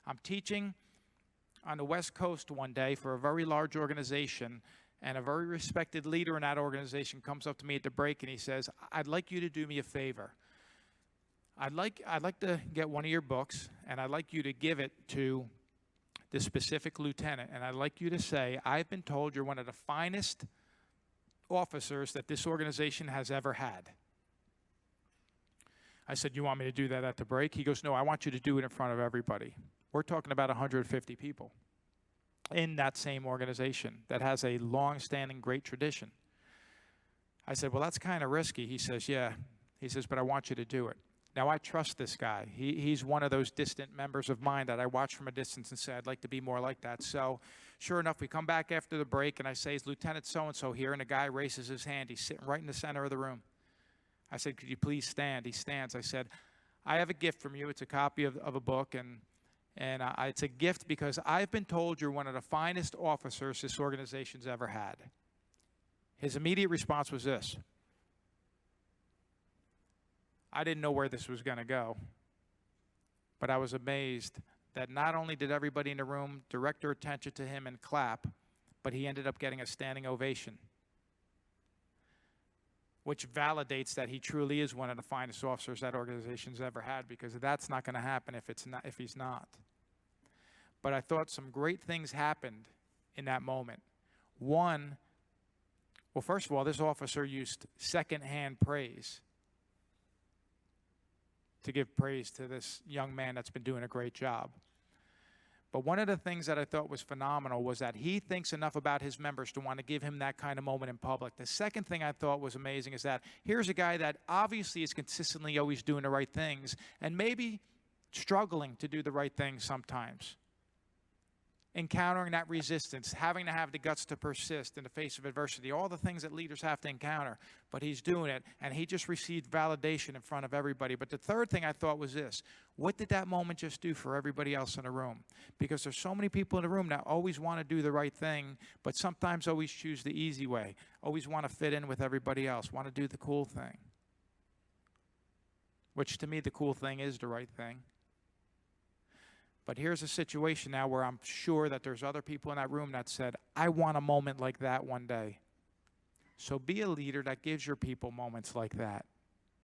I'm teaching on the West Coast one day for a very large organization, and a very respected leader in that organization comes up to me at the break and he says, I'd like you to do me a favor. I'd like to get one of your books, and I'd like you to give it to the specific lieutenant, and I'd like you to say, I've been told you're one of the finest officers that this organization has ever had. I said, you want me to do that at the break? He goes, no, I want you to do it in front of everybody. We're talking about 150 people in that same organization that has a long-standing great tradition. I said, well, that's kind of risky. He says, yeah. He says, but I want you to do it. Now, I trust this guy. He's one of those distant members of mine that I watch from a distance and say, I'd like to be more like that. So, sure enough, we come back after the break, and I say, is Lieutenant so-and-so here? And the guy raises his hand. He's sitting right in the center of the room. I said, could you please stand? He stands. I said, I have a gift from you. It's a copy of a book, and it's a gift because I've been told you're one of the finest officers this organization's ever had. His immediate response was this. I didn't know where this was going to go, but I was amazed that not only did everybody in the room direct their attention to him and clap, but he ended up getting a standing ovation, which validates that he truly is one of the finest officers that organization's ever had, because that's not going to happen if he's not. But I thought some great things happened in that moment. One, well, first of all, this officer used secondhand praise to give praise to this young man that's been doing a great job. But one of the things that I thought was phenomenal was that he thinks enough about his members to want to give him that kind of moment in public. The second thing I thought was amazing is that here's a guy that obviously is consistently always doing the right things and maybe struggling to do the right things sometimes. Encountering that resistance, having to have the guts to persist in the face of adversity, all the things that leaders have to encounter, but he's doing it, and he just received validation in front of everybody. But the third thing I thought was this: what did that moment just do for everybody else in the room? Because there's so many people in the room that always want to do the right thing, but sometimes always choose the easy way, always want to fit in with everybody else, want to do the cool thing. Which to me, the cool thing is the right thing. But here's a situation now where I'm sure that there's other people in that room that said, I want a moment like that one day. So be a leader that gives your people moments like that.